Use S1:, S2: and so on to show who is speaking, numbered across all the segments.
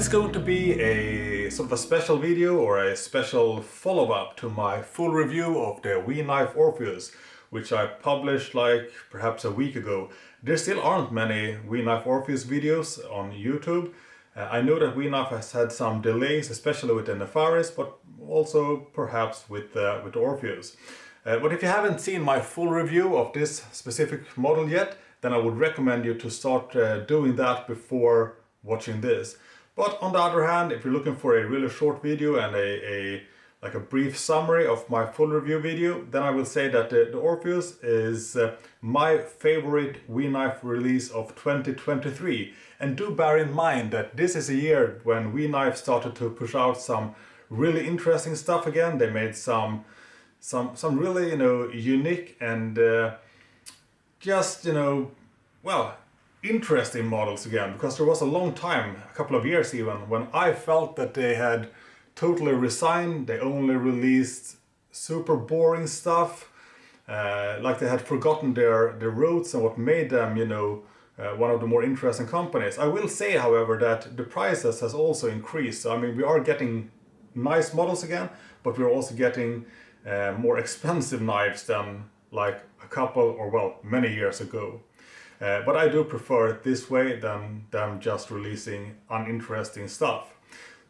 S1: is going to be a sort of a special video or a special follow-up to my full review of the Wii knife Orpheus, which I published like perhaps a week ago. There still aren't many Wii knife Orpheus videos on YouTube. I know that Wii knife has had some delays, especially with the Nefaris, but also perhaps with Orpheus. But if you haven't seen my full review of this specific model yet, then I would recommend you to start doing that before watching this. But on the other hand, if you're looking for a really short video and a brief summary of my full review video, then I will say that the Orpheus is my favorite Wii knife release of 2023. And do bear in mind that this is a year when Wii knife started to push out some really interesting stuff again. They made some really, unique and interesting models again, because there was a long time, a couple of years even, when I felt that they had totally resigned. They only released super boring stuff, like they had forgotten their roots and what made them, one of the more interesting companies. I will say, however, that the prices has also increased. So, I mean, we are getting nice models again, but we're also getting more expensive knives than like a couple or, well, many years ago. But I do prefer it this way than them just releasing uninteresting stuff.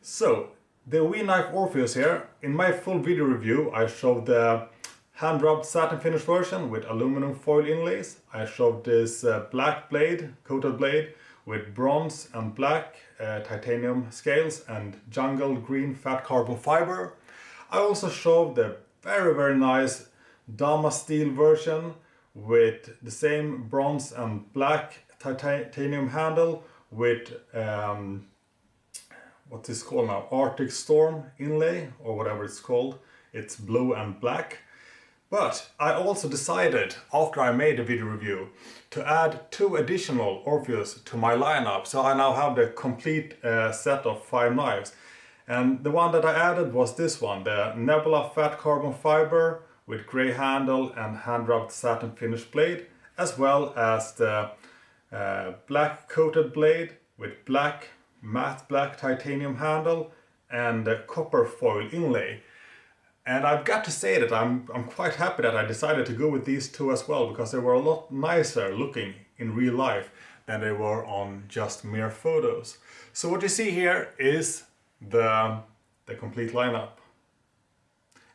S1: So, the Wii knife Orpheus here, in my full video review I showed the hand-rubbed satin finish version with aluminum foil inlays. I showed this black blade, coated blade, with bronze and black titanium scales and jungle green fat carbon fiber. I also showed the very nice Dama steel version with the same bronze and black titanium handle with what is called now Arctic Storm inlay, or whatever it's called. It's blue and black. But I also decided, after I made the video review, to add 2 additional Orpheus to my lineup. So I now have the complete set of 5 knives. And the one that I added was this one, the Nebula fat carbon fiber with grey handle and hand-rubbed satin finish blade, as well as the black coated blade with black matte black titanium handle and the copper foil inlay. And I've got to say that I'm quite happy that I decided to go with these 2 as well, because they were a lot nicer looking in real life than they were on just mere photos. So what you see here is the complete lineup.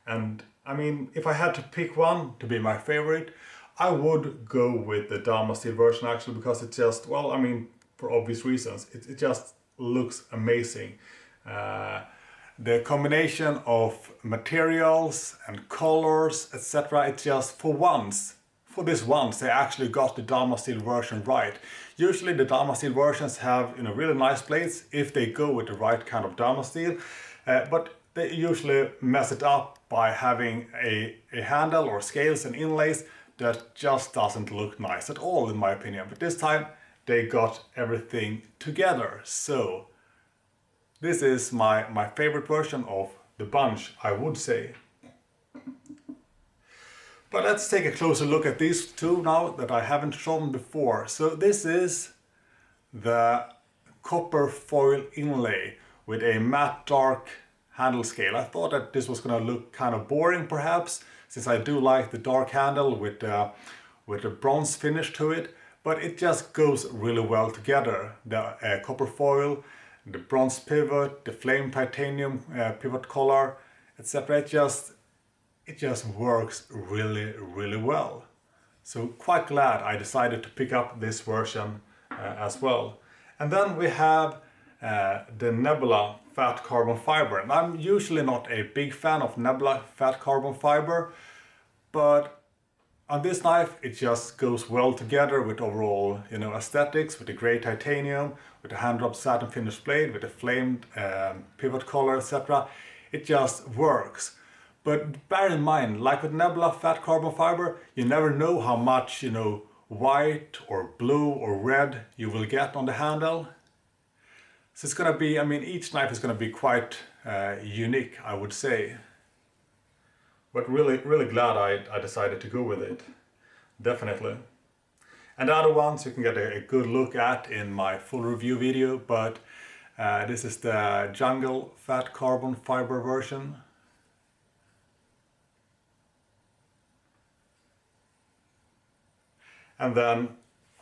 S1: And I mean, if I had to pick one to be my favorite, I would go with the Dama steel version actually, because it just, well, I mean, for obvious reasons, it just looks amazing. The combination of materials and colors, etc., it just, for this once, they actually got the Dama steel version right. Usually the Dama steel versions have, really nice blades if they go with the right kind of Dama steel, but they usually mess it up by having a handle or scales and inlays that just doesn't look nice at all, in my opinion. But this time they got everything together. So this is my favorite version of the bunch, I would say. But let's take a closer look at these 2 now that I haven't shown before. So this is the copper foil inlay with a matte dark handle scale. I thought that this was going to look kind of boring perhaps, since I do like the dark handle with a bronze finish to it, but it just goes really well together. The copper foil, the bronze pivot, the flame titanium pivot collar, etc. It just works really well. So quite glad I decided to pick up this version as well. And then we have the Nebula fat carbon fiber. And I'm usually not a big fan of Nebula fat carbon fiber, but on this knife it just goes well together with overall, aesthetics, with the grey titanium, with the hand-rubbed satin finish blade, with the flamed pivot collar, etc. It just works. But bear in mind, like with Nebula fat carbon fiber, you never know how much, white or blue or red you will get on the handle. So it's gonna be, each knife is gonna be quite unique, I would say. But really glad I decided to go with it, definitely. And the other ones you can get a good look at in my full review video, but This is the jungle fat carbon fiber version. And then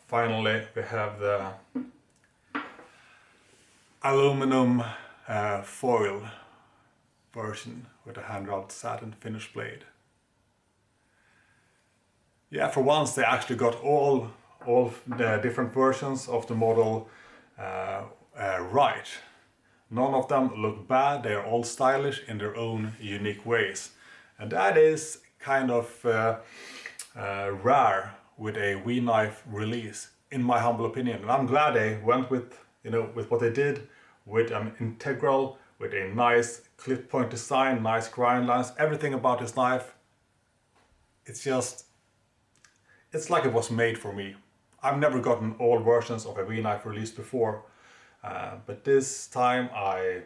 S1: finally we have the aluminum foil version with a hand-rubbed satin finish blade. Yeah, for once they actually got all the different versions of the model right. None of them look bad, they are all stylish in their own unique ways. And that is kind of rare with a Wii knife release, in my humble opinion. And I'm glad they went with, with what they did, with an integral, with a nice clip point design, nice grind lines, everything about this knife. It's like it was made for me. I've never gotten all versions of a Wii knife released before, but this time I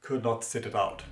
S1: could not sit it out.